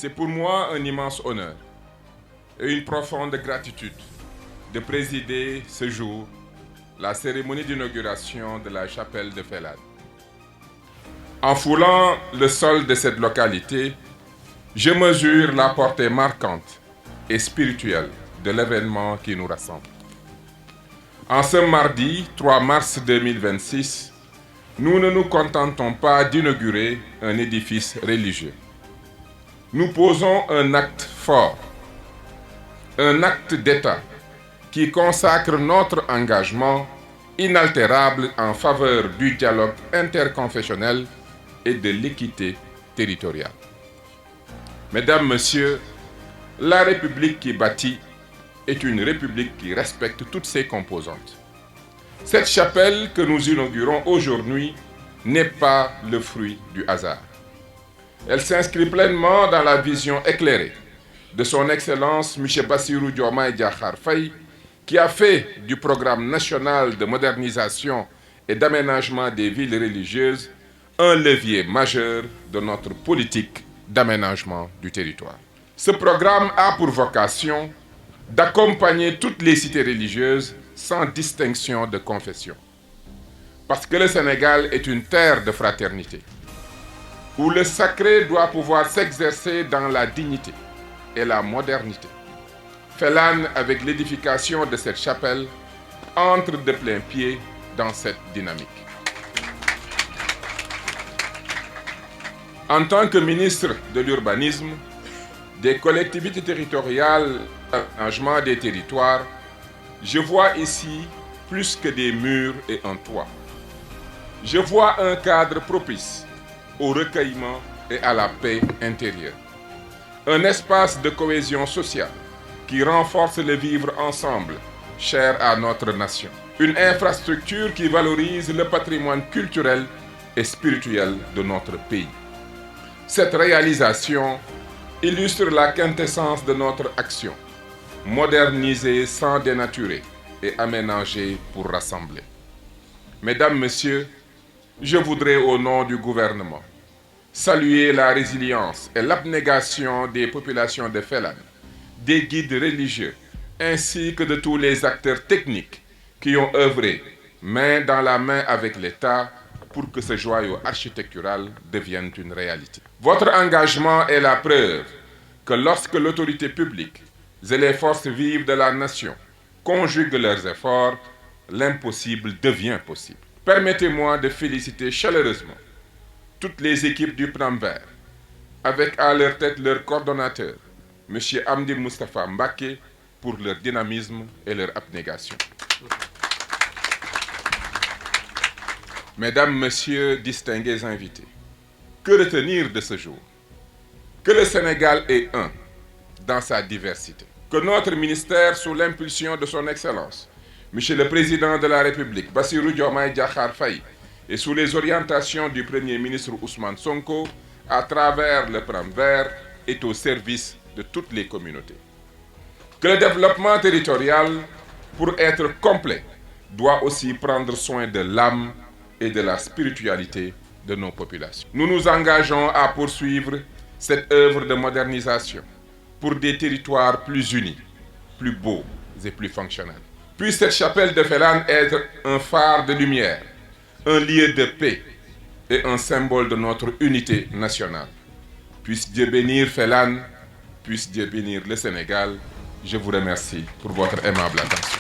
C'est pour moi un immense honneur et une profonde gratitude de présider ce jour la cérémonie d'inauguration de la chapelle de Felane. En foulant le sol de cette localité, je mesure la portée marquante et spirituelle de l'événement qui nous rassemble. En ce mardi 3 mars 2026, nous ne nous contentons pas d'inaugurer un édifice religieux. Nous posons un acte fort, un acte d'État qui consacre notre engagement inaltérable en faveur du dialogue interconfessionnel et de l'équité territoriale. Mesdames, Messieurs, la République qui bâtit est une République qui respecte toutes ses composantes. Cette chapelle que nous inaugurons aujourd'hui n'est pas le fruit du hasard. Elle s'inscrit pleinement dans la vision éclairée de son Excellence M. Bassirou Diomaye Diakhar Faye, qui a fait du programme national de modernisation et d'aménagement des villes religieuses un levier majeur de notre politique d'aménagement du territoire. Ce programme a pour vocation d'accompagner toutes les cités religieuses sans distinction de confession. Parce que le Sénégal est une terre de fraternité, où le sacré doit pouvoir s'exercer dans la dignité et la modernité. Felane, avec l'édification de cette chapelle, entre de plein pied dans cette dynamique. En tant que ministre de l'Urbanisme, des collectivités territoriales et de l'aménagement des territoires, je vois ici plus que des murs et un toit. Je vois un cadre propice au recueillement et à la paix intérieure. Un espace de cohésion sociale qui renforce le vivre ensemble, cher à notre nation. Une infrastructure qui valorise le patrimoine culturel et spirituel de notre pays. Cette réalisation illustre la quintessence de notre action, moderniser sans dénaturer et aménager pour rassembler. Mesdames, Messieurs, je voudrais au nom du gouvernement saluer la résilience et l'abnégation des populations de Felane, des guides religieux, ainsi que de tous les acteurs techniques qui ont œuvré main dans la main avec l'État pour que ce joyau architectural devienne une réalité. Votre engagement est la preuve que lorsque l'autorité publique et les forces vives de la nation conjuguent leurs efforts, l'impossible devient possible. Permettez-moi de féliciter chaleureusement toutes les équipes du Plan Vert, avec à leur tête leur coordonnateur, M. Amdi Moustapha Mbake, pour leur dynamisme et leur abnégation. Mesdames, Messieurs, distingués invités, que retenir de ce jour? Que le Sénégal est un dans sa diversité. Que notre ministère, sous l'impulsion de son Excellence, Monsieur le Président de la République, Bassirou Diomaye Diakhar Faye, et sous les orientations du Premier ministre Ousmane Sonko, à travers le Plan Vert, est au service de toutes les communautés. Que le développement territorial, pour être complet, doit aussi prendre soin de l'âme et de la spiritualité de nos populations. Nous nous engageons à poursuivre cette œuvre de modernisation pour des territoires plus unis, plus beaux et plus fonctionnels. Puisse cette chapelle de Felane être un phare de lumière, un lieu de paix et un symbole de notre unité nationale. Puisse Dieu bénir Felane, puisse Dieu bénir le Sénégal. Je vous remercie pour votre aimable attention.